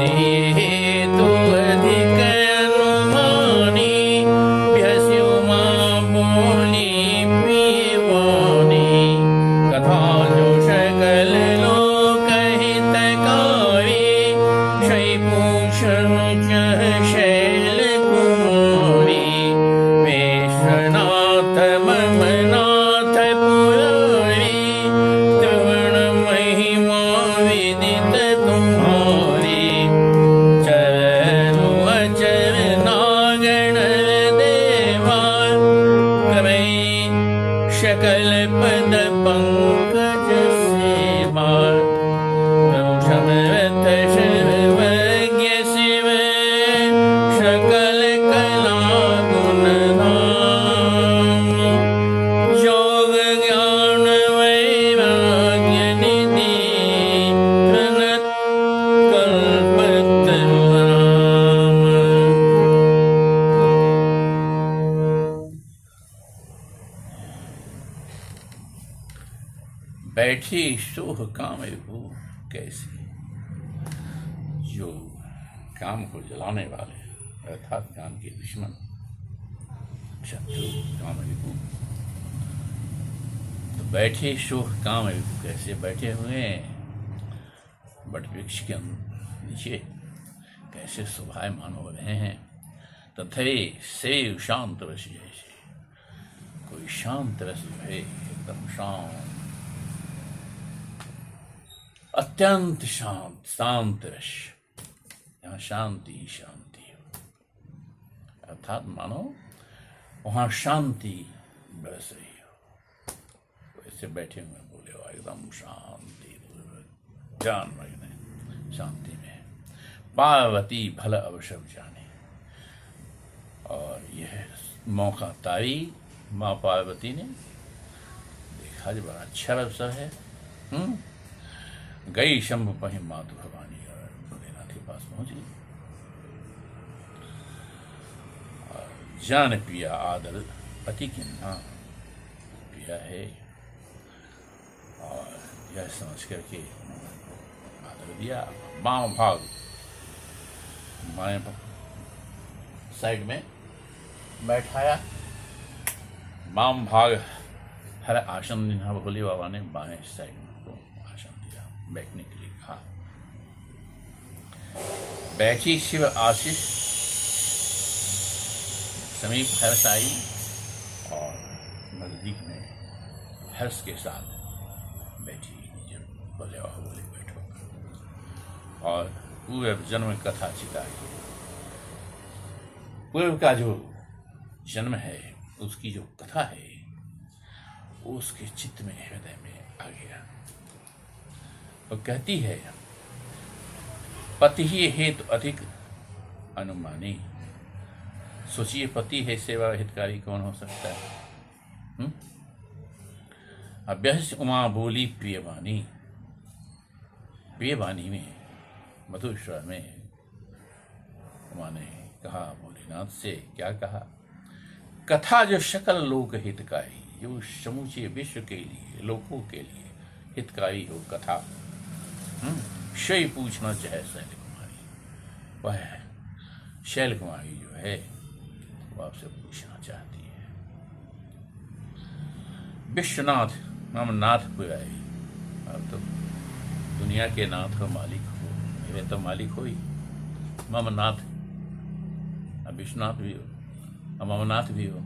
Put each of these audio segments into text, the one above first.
हेतु अधिक अनुमानी व्यस्यु मां बोली पीवानी कथा जो सकल लोक हित कारी शै पूषण शैल कुमारी विश्वनाथ ममनाथ पुरारी त्रिगुण महिमा विदित तुम्हारी चरु अचर नागण देवा करै शकल पद पंकज सेवा समर्थ सर्वज्ञ शिव सकल कला गुण धाम योग ज्ञान वैराग्य निधि प्रणत कल्पतरुराम। बैठी सोह काम विभु कैसे, जो काम को जलाने वाले अर्थात काम के दुश्मन शत्रु काम विभु, तो बैठे सोह काम विभु कैसे बैठे हुए हैं बट वृक्ष के नीचे कैसे शोभायमान हो रहे हैं। तथे सेव शांत रस जैसे, कोई शांत रस जो है एकदम शांत, अत्यंत शांत, शांत रस, यहाँ शांति शांति हो, अर्थात मानो वहाँ शांति बरस रही हो, वैसे बैठे हुए बोले हो एकदम शांति जान मग्न शांति में। पार्वती भल अवसर जाने, और यह मौका तारी माँ पार्वती ने देखा जो बड़ा अच्छा अवसर है। गई शंभु पहि मातु भवानी, और भोलेनाथ के पास पहुंची और जान पिया आदर पति के नाम पिया है, और यह समझ करके आदर दिया। बाम भाग बाएं साइड में बैठाया, बाम भाग हर आसन दिया भोले बाबा ने, बाएं साइड में आसन दिया बैठने के लिए कहा। बैठी शिव आशीष समीप हर्ष आई, और नजदीक में हर्ष के साथ बैठी जब बोले बाबा बोले बैठो, और पूर्व जन्म कथा चिताई, पूर्व का जो जन्म है उसकी जो कथा है वो उसके चित्त में हृदय में आ गया। वो कहती है पति ही हेतु अधिक अनुमानी, सोचिए पति है सेवा हितकारी कौन हो सकता है। अभ्यस उमा बोली प्रियवानी, प्रियवाणी में मधुर स्वर में उमा ने कहा भोलेनाथ से, क्या कहा, कथा जो सकल लोक हितकारी, जो समूचे विश्व के लिए लोकों के लिए हितकारी हो कथा, शय पूछना चाहे शैल कुमारी, वह शैल कुमारी जो है वो आपसे पूछना चाहती है। विश्वनाथ मम नाथ पुराई, अब तो दुनिया के नाथ हो, मालिक हो, मेरे तो मालिक हो ही, मम नाथ, अब विश्वनाथ भी हो, अब मम नाथ भी हो,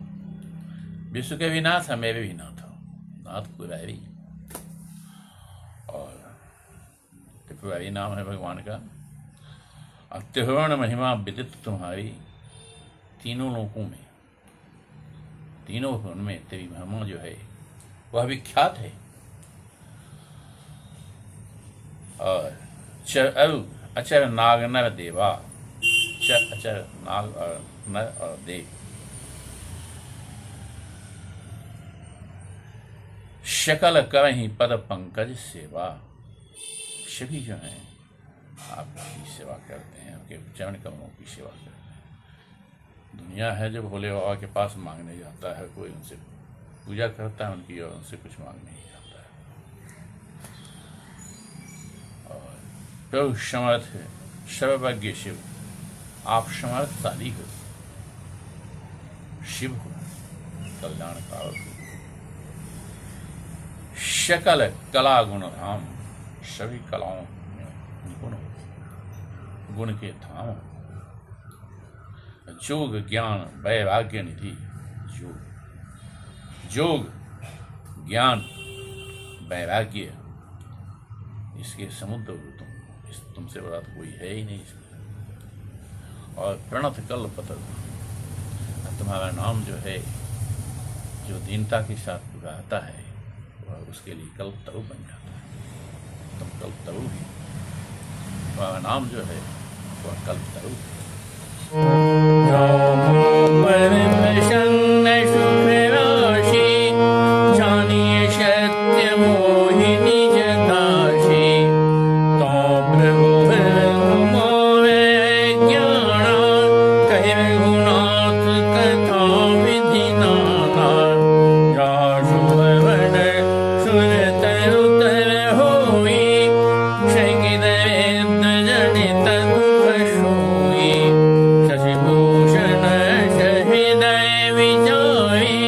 विश्व के भी नाथ है, मेरे भी नाथ हो, नाथ पुरारी। और त्रिपुरारी नाम है भगवान का। और त्रिभुवन महिमा विदित तुम्हारी, तीनों लोकों में, तीनों भुवन में तेरी महिमा जो है वह विख्यात है। और अचर नाग नर देवा, अचर नाग और नर और देव, शकल करहि पद पंकज सेवा, सभी जो हैं आपकी सेवा करते हैं, आपके चरण कमलों की सेवा करते हैं। दुनिया है जो भोले बाबा के पास मांगने जाता है, कोई उनसे पूजा करता है उनकी और उनसे कुछ मांग नहीं जाता है। और प्रभु समर्थ सर्वज्ञ शिव, आप समर्थशाली हो, शिव हो, कल्याणकारक हो, सकल कला गुण धाम, सभी कलाओं में निपुण हो, गुण के धाम हो, जोग ज्ञान वैराग्य निधि, जोग ज्ञान वैराग्य, इसके समुद्र हो तुम, तुमसे बड़ा तो कोई है ही नहीं इसमें। और प्रणत कल्पतरु, तुम्हारा नाम जो है, जो दीनता के साथ पुकारता है, वह उसके लिए कल्पतरु बन जाता है। तुम कल्पतरु ही, तुम्हारा नाम जो है वह कल्पतरु है। प्रसन्न शुभ राशि, जानिए सत्य मोहिनी जताशि, तो प्रभु घुमावे ज्ञान, कहे रघुनाथ कथा विधि नाना, जा शुभ वन सुरत उतर होई, शंकित वेद जनित दुख सोई, शशिभूषण सहृदय विचारी,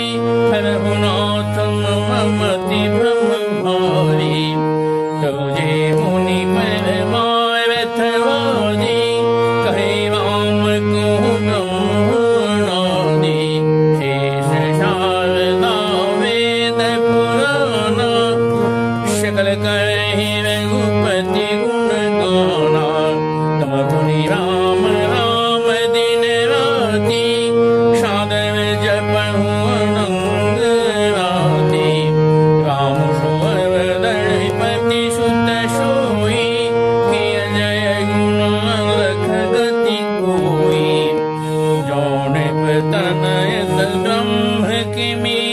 रघुनाथ ममति भ्रम भारी, तुझे मुनि परमार्थवादी, कहे राम को ब्रह्मणादि, शेष शारदा वेद पुराना, सकल करहि रघुपति गुण गाना, तम मुनि राम राम दिन राति, सादर जपहु अनंग राति, राम सोवरदनपति सुत सोई, किय जय गुण लख गति कोई, जौन तनय ब्रह्म किमी,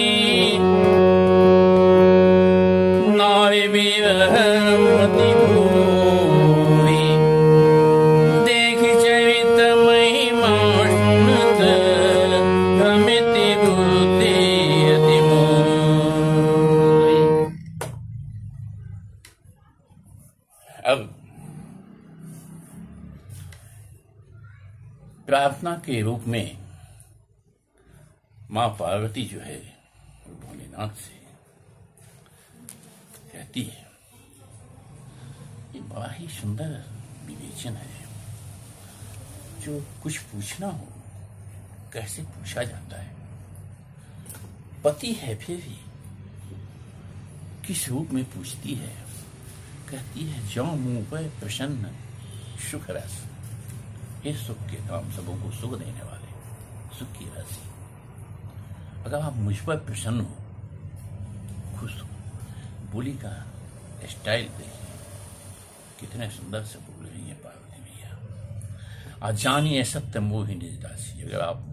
नारी विरह मति भूरि, देख चरित महिमा सुनत, भ्रमिति बुद्धि अति मोहि। अब प्रार्थना के रूप में माँ पार्वती जो है वो भोलेनाथ से कहती है। ये बड़ा ही सुंदर विवेचन है। जो कुछ पूछना हो कैसे पूछा जाता है। पति है फिर भी किस रूप में पूछती है। कहती है जौ मुंह पर प्रसन्न सुख रस, हे सुख के काम सबों को सुख देने वाले, सुख की राशि। अगर आप मुझ पर प्रसन्न हो, खुश हो, बोली का स्टाइल देखिए, कितने सुंदर से बोल रही है पार्वती मैया। आज जानिए सत्य मोहिनी दासी। अगर आप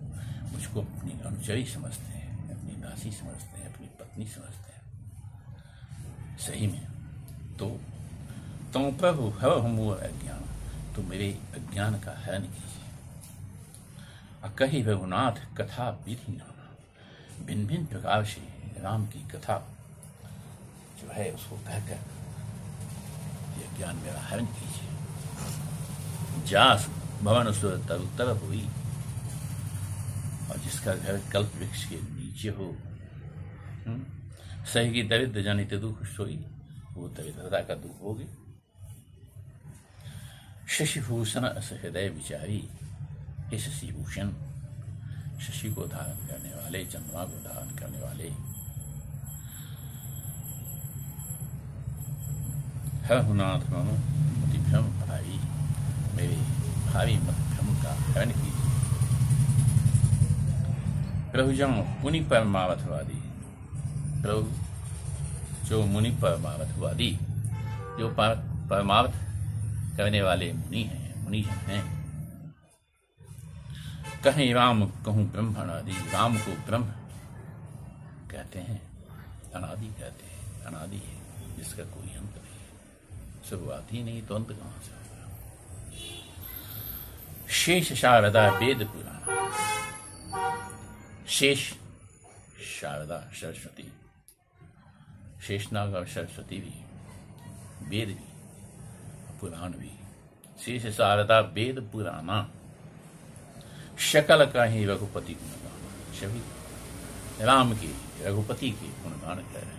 मुझको अपनी अनुचरी समझते हैं, अपनी दासी समझते हैं, अपनी पत्नी समझते हैं सही में, तो तुम प्रभु हव हमो अज्ञान, तो मेरे अज्ञान का हरण कीजिए। कही रघुनाथ कथा विधि नाना, भिन्न भिन्न प्रकार से राम की कथा जो है उसको कहकर ये ज्ञान मेरा हरण कीजिए। जास भवन सुर तरु तरफ हुई, और जिसका घर कल्प वृक्ष के नीचे हो, सही की दरिद्र जनित दुख सोई, वो दरिद्रता का दुख होगी। शशिभूषण हृदय विचारी, हे शशिभूषण, शशि को धारण करने वाले, चंद्रमा को धारण करने वाले, रघुनाथ मम मति भ्रम भाई, मेरे भावी मत भ्रम का हरण कीजिए। प्रभु जो मुनि परमार्थवादी, प्रभु जो मुनि परमार्थवादी, जो परमार्थ करने वाले मुनि हैं, मुनिजन हैं। कहीं राम कहूँ ब्रह्मणादि, राम को ब्रह्म कहते हैं, अनादि कहते हैं। अनादि है जिसका कोई अंत नहीं, शुरुआत ही नहीं तो अंत कहाँ से होगा। शेष शारदा वेद पुराण, शेष शारदा सरस्वती, शेषनाग और सरस्वती भी, वेद भी, पुराण भी, शेष शारदा वेद पुराना, शकल का ही रघुपति गुणगान। सभी राम के, रघुपति के गुणगान कर रहे हैं।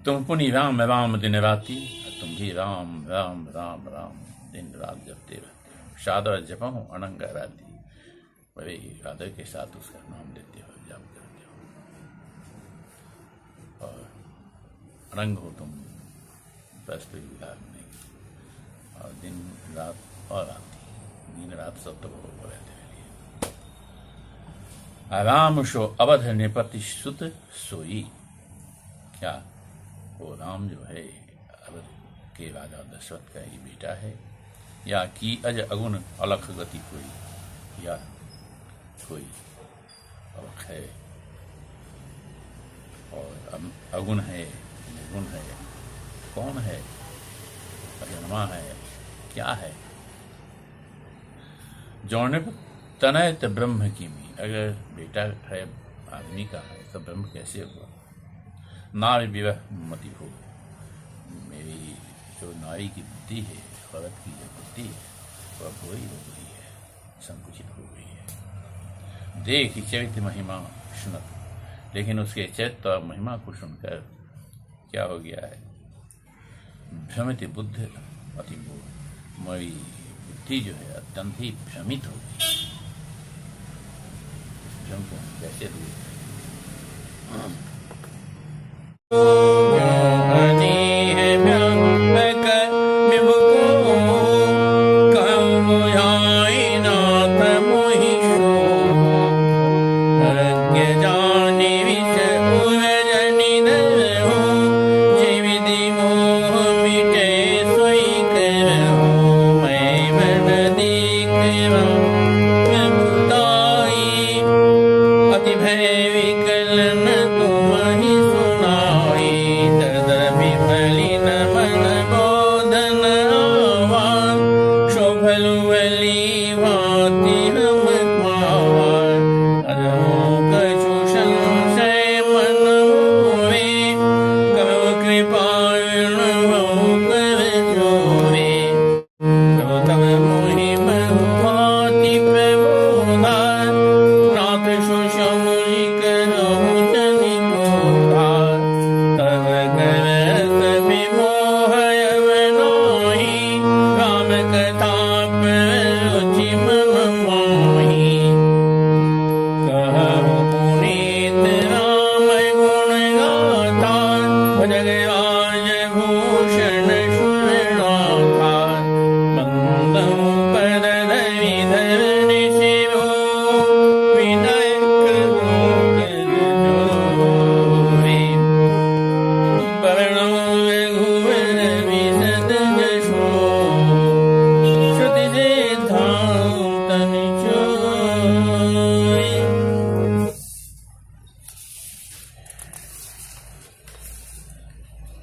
तुम पुनि राम राम दिन राति, तुम भी राम राम राम राम दिन रात जपते रहते हो। सादर जपहूँ अनंग राति, बड़े आदर के साथ उसका नाम लेते हो, जाप करते हो। और अनंग हो तुम परस्पर विभाग में, और दिन रात और आती, दिन रात सब तो रहते रहिए। राम शो अवध निपति सुत सोई। क्या वो राम जो है अवध के राजा दशरथ का ही बेटा है, या कि अज अगुण अलख गति कोई, या कोई अलख है और अगुण है, निर्गुण है, कौन है, अजन्मा है, क्या है? जौनिप तनयत ब्रह्म की मी। अगर बेटा है आदमी का है तो ब्रह्म कैसे हुआ? नारी विवह मति हो। मेरी जो नारी की बुद्धि है, औरत की जो बुद्धि है, वह बुरी हो गई है, संकुचित हो गई है। देख चरित्र महिमा सुनत, लेकिन उसके चरित्र और महिमा को सुनकर क्या हो गया है? भ्रमित बुद्ध अति मूढ़। मेरी बुद्धि जो है अत्यंत ही भ्रमित हो गई। भ्रम को कैसे दूर?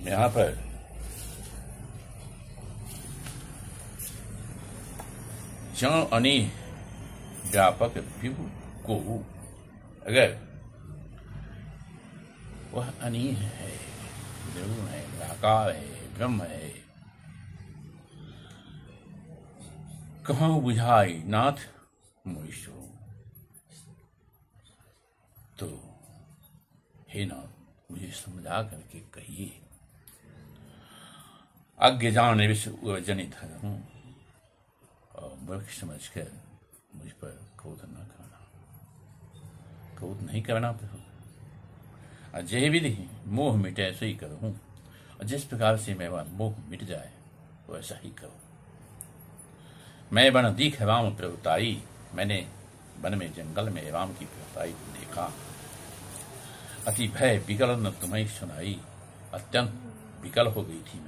यहाँ पर ज्यों अनी व्यापक विभु को, अगर वह अनी है, निर्गुण है, निराकार है, ब्रह्म है, कहूँ बुझाई नाथ मोहिशो, तो हे नाथ मुझे समझा करके कहिए। अज्ञ जान विश्व जनित हूँ, और मूर्ख समझकर मुझ पर क्रोध न करना, क्रोध नहीं करना प्रभु। अजय विधि मोह मिटे ऐसे ही करूँ, और जिस प्रकार से मैं वह मोह मिट जाए वैसा ही करूँ। मैं वन दीख राम प्रभुताई, मैंने वन में जंगल में राम की प्रभुताई को देखा। अति भय विकल न तुम्हें सुनाई, अत्यंत विकल हो गई थी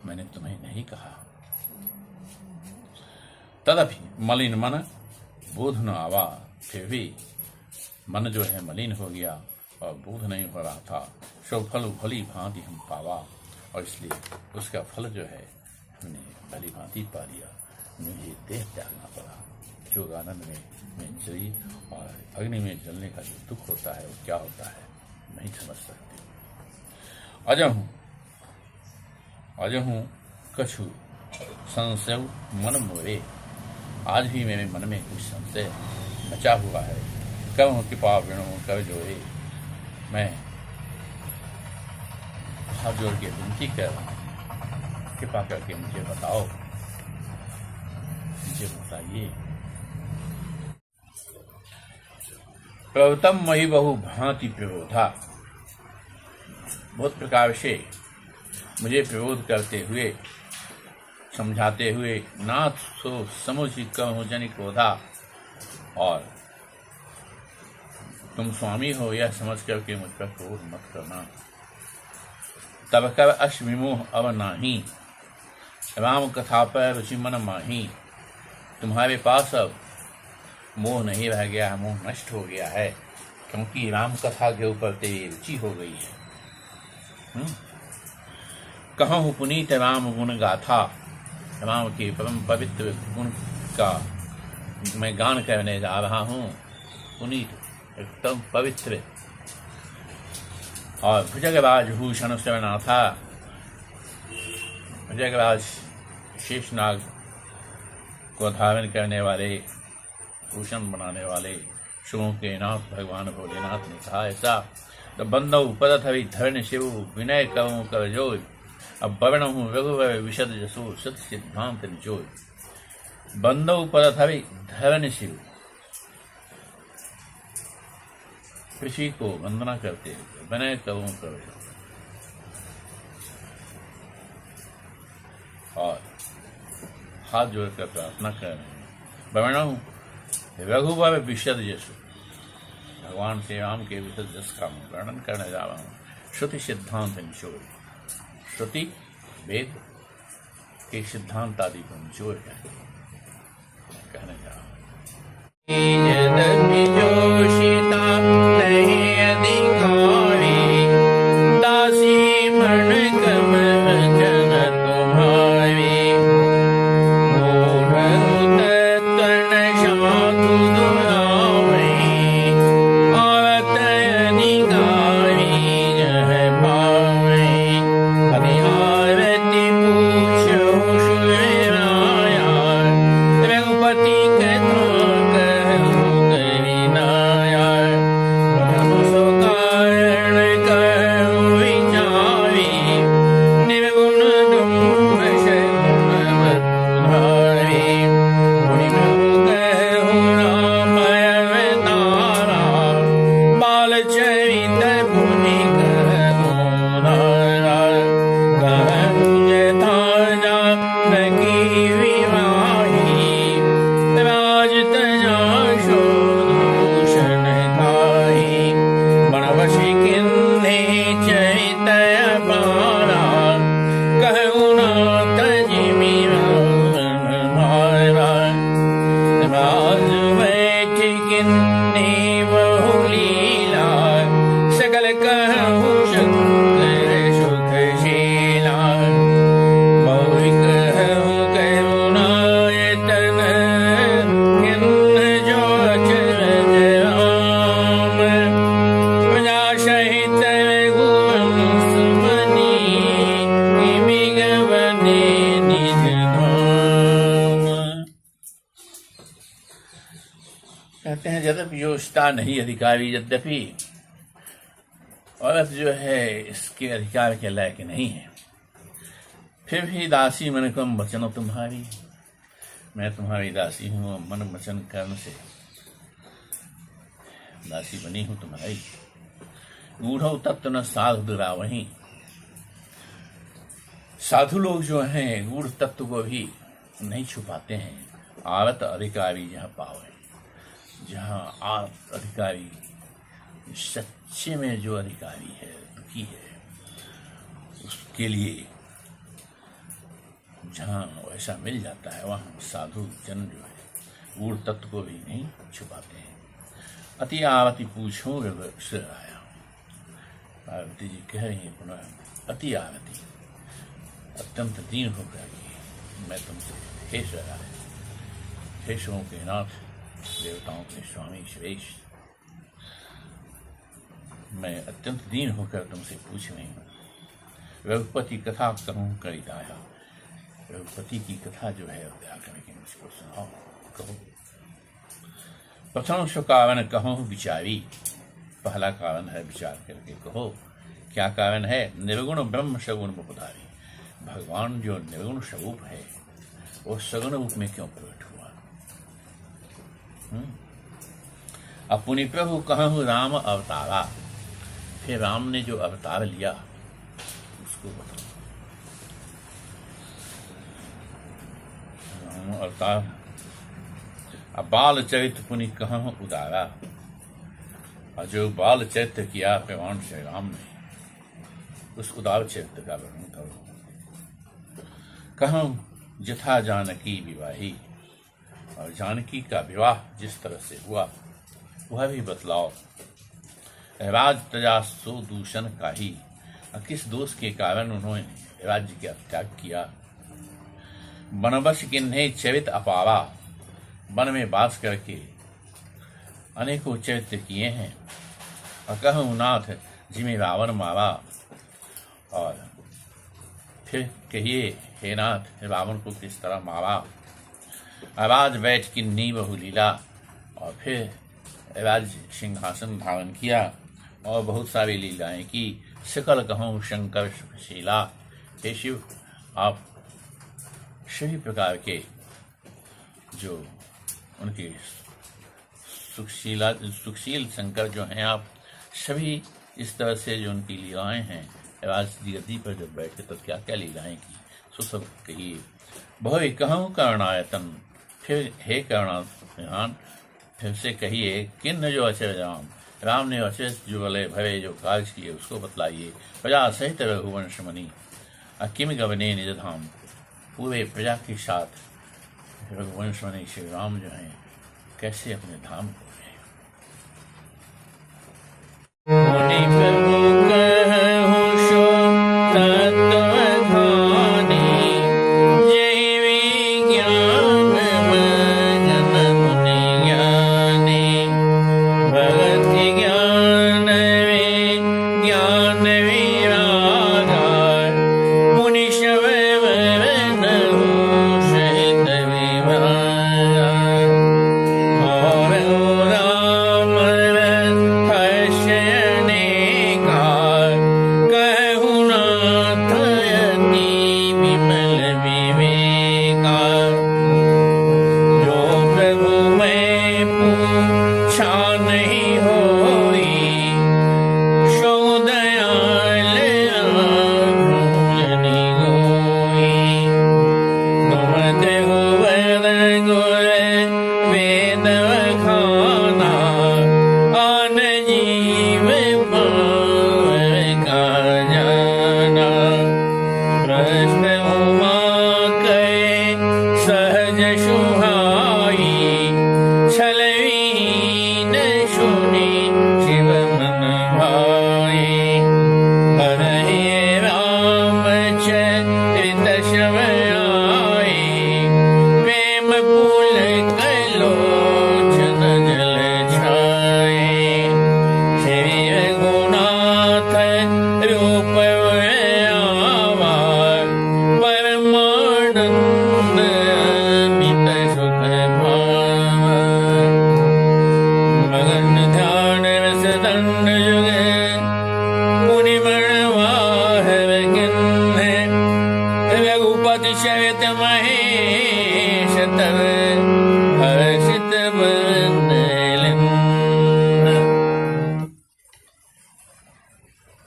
मैंने तुम्हें नहीं कहा। तदपि मलिन मन बोध न आवा, फिर भी मन जो है मलिन हो गया और बोध नहीं हो रहा था। सो फल भली भांति हम पावा, और इसलिए उसका फल जो है हमने भली भांति पा लिया। मुझे देह त्यागना पड़ा। जो आनंद में जली और अग्नि में जलने का जो दुख होता है वो क्या होता है नहीं समझ सकते। अजय हूँ कछु संशय मन मोरे, आज भी मेरे मन में कुछ संशय मचा हुआ है। कब हूँ कृपा विणु कब जोड़े, मैं हाथ जोड़ के विनती कर रहा हूँ, कृपा करके मुझे बताओ, मुझे बताइए। प्रवतम मही बहु भांति प्रबोधा, बहुत प्रकार से मुझे प्रबोध करते हुए, समझाते हुए, नाथ सो समुचि कहूँ जनिक क्रोधा, और तुम स्वामी हो यह समझ करके मुझ पर क्रोध मत करना। तब कर अश विमोह अब नाही, राम कथा पर रुचि मन माही। तुम्हारे पास अब मोह नहीं रह गया है, मोह नष्ट हो गया है, क्योंकि राम कथा के ऊपर तेरी रुचि हो गई है। कहूँ पुनीत राम गुण गाथा, राम के परम पवित्र गुण का मैं गान करने जा रहा हूँ। पुनीत एकदम पवित्र, और भुजगराज भूषण सेवनाथा, भुजगराज शेषनाग को धारण करने वाले, भूषण बनाने वाले शुभों के नाथ भगवान भोलेनाथ ने कहा ऐसा। तो बंदव पद हवि धरण शिव विनय कहूँ कर जोय, अब बवण हूँ रघुवर विशद जसो सत सिद्धांत निचोय। बंदव पद हवि धरण शिव, पृथ्वी को वंदना करते हुए विनय कहूँ कर, और हाथ जोड़कर प्रार्थना कर रहे हैं। बवण हूँ रघुवर विशद जसो, भगवान श्री राम के विशद जस का वर्णन करने जा रहा हूँ। श्रुति सिद्धांत निचोड़, श्रुति वेद के सिद्धांत आदि को निचोड़ कहने जा रहा हूँ। कहते हैं यद्यपि योषता नहीं अधिकारी, यद्यपि औरत जो है इसके अधिकार के लायक नहीं है, फिर भी दासी मन कम वचन तुम्हारी, मैं तुम्हारी दासी हूँ, मन वचन कर्म से दासी बनी हूँ तुम्हारी। गूढ़ो तत्व न साधु दुरावही, साधु लोग जो हैं गूढ़ तत्व को भी नहीं छुपाते हैं। आवत अधिकारी जहाँ पावे, जहाँ आप अधिकारी सच्चे में जो अधिकारी है, दुखी है, उसके लिए जहाँ वैसा मिल जाता है वहाँ साधु जन जो है गूढ़ तत्व को भी नहीं छुपाते हैं। अति आवती पूछूं सिर आया, पार्वती जी कह रही हैं पुनः अति आवती, अत्यंत दीन होकर मैं तुमसे हे सर आया, हे शुओं के नाथ, देवताओं के स्वामी श्रेष्ठ, मैं अत्यंत दीन होकर तुमसे पूछ रही हूँ। रघुपति कथा कहूँ करिताया, रघुपति की कथा जो है दया करके मुझको सुनाओ, कहो। प्रथम सो कारण कहो विचारी, पहला कारण है विचार करके कहो। क्या कारण है? निर्गुण ब्रह्म सगुण उपधारी, भगवान जो निर्गुण स्वरूप है वो सगुण रूप में क्यों प्रकट हुआ? अपनी प्रभु कहूँ राम अवतारा, फिर राम ने जो अवतार लिया उसको बताओ। राम अवतार, अब बाल चरित्र पुनि कहूँ उदारा, और जो बाल चरित्र किया भगवान श्री राम ने उस उदार चरित्र का वर्णन करो। कहूँ जथा जानकी विवाही, और जानकी का विवाह जिस तरह से हुआ वह भी बतलाओ। राज प्रजा सो दूषण का ही, किस दोष के कारण उन्होंने राज्य का त्याग किया। वनवश किन्हे चरित अपारा, वन में बास करके अनेकों चरित्र किए हैं। और कहूँ नाथ जिमे रावण मारा, और फिर कहिए हे नाथ रावण को किस तरह मारा। राज बैठ किन्नी बहु लीला, और फिर राज्य सिंहासन धारण किया और बहुत सारी लीलाएं की। सकल कहूँ शंकर सुखशीला, हे शिव आप सभी प्रकार के जो उनके सुखशील शंकर जो हैं, आप सभी इस तरह से जो उनकी लीलाएं हैं, राजगद्दी पर जब बैठे तो क्या क्या लीलाएं की सो सब कहिए। भय कहूँ करणायतन, फिर हे करुणानिधान फिर से कहिए। किन्न जो अचर राम, राम ने अचर जो भले भरे जो कार्य किए उसको बतलाइए। प्रजा सहित रघुवंश मणि, अकिम गवने निज धाम, पूरे प्रजा के साथ रघुवंश मणि श्री राम जो हैं कैसे अपने धाम को गए।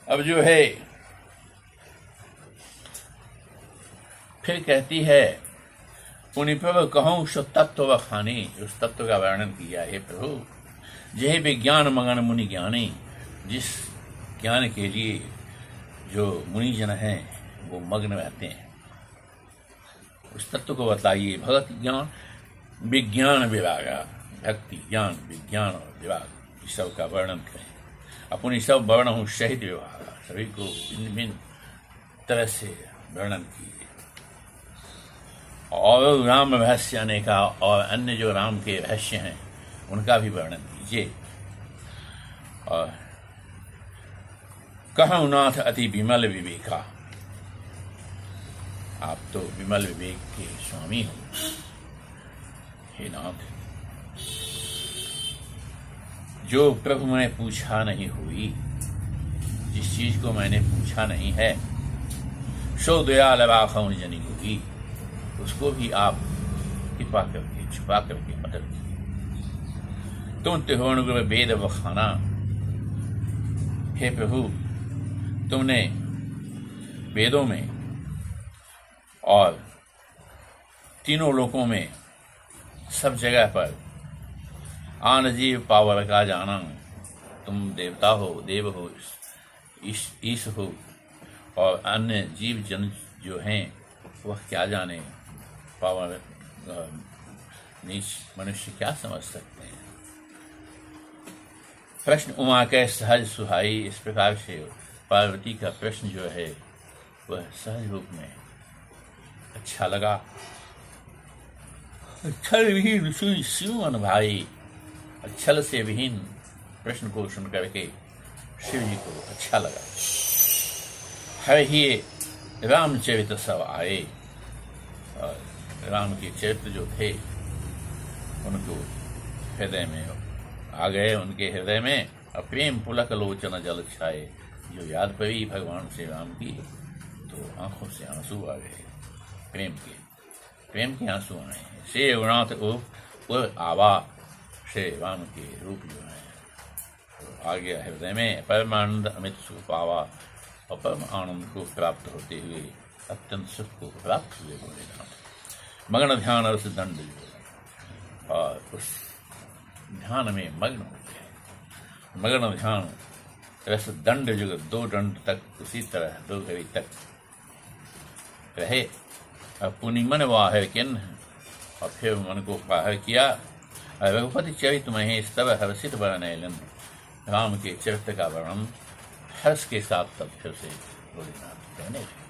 अब जो है फिर कहती है पुनि प्रभु कहूँ सो तत्व वखानी, उस तत्व का वर्णन किया। हे प्रभु जय विज्ञान मगन मुनि ज्ञानी, जिस ज्ञान के लिए जो मुनिजन हैं वो मग्न रहते हैं, उस तत्व को बताइए। भगत ज्ञान विज्ञान विभाग, भक्ति ज्ञान विज्ञान और विभाग इस सब का वर्णन करें। अपनी सब वर्ण हूँ शहीद विभाग, सभी को भिन्न भिन्न तरह से वर्णन कीजिए। और राम रहस्य अनेका, और अन्य जो राम के रहस्य हैं उनका भी वर्णन कीजिए। और कहूँ नाथ अति विमल विवेका, आप तो विमल विवेक के स्वामी हो। हे नाथ, जो प्रभु मैंने पूछा नहीं हुई, जिस चीज को मैंने पूछा नहीं है, सो दयाल राखौं जनी हुई, उसको भी आप कृपा करके छुपा करके मदद कीजिए। तुम त्रिभुवन गुरु वेद बखाना, हे प्रभु, तुमने वेदों में और तीनों लोकों में सब जगह पर आन जीव पावर का जाना, तुम देवता हो, देव हो, ईश हो, और अन्य जीव जन जो हैं वह क्या जाने, पावर नीच मनुष्य क्या समझ सकते हैं। प्रश्न उमा के सहज सुहाई, इस प्रकार से पार्वती का प्रश्न जो है वह सहज रूप में अच्छा लगा। छल विहीन सुमन भाई, छल से विहीन प्रश्न को सुन करके शिव जी को अच्छा लगा। हर ही रामचरित सब आए, और राम के चरित्र जो थे उनको हृदय में आ गए, उनके हृदय में प्रेम पुलक लोचन जल छाए। जो याद पड़ी भगवान श्री राम की तो आंखों से आंसू आ गए, प्रेम के आंसू आए हैं। श्री रघुनाथ उर आवा, श्री राम के रूप जो है तो आ गया हृदय में। परमानंद अमित सुख पावा, और परम आनंद को प्राप्त होते हुए अत्यंत सुख को प्राप्त हुए भोलेनाथ। मग्न ध्यान रस दंड जो, और उस ध्यान में मग्न हो गए। मग्न ध्यान रस दंड जुग, 2 दंड तक उसी तरह 2 घड़ी तक रहे। पुनि मन वाहर किन, और फिर मन को बाहर किया। रघुपति चरित महेश तब हर्षित बरनैलन, राम के चरित्र का वर्णन हर्ष के साथ तब फिर से भोलेनाथ कहने लगे।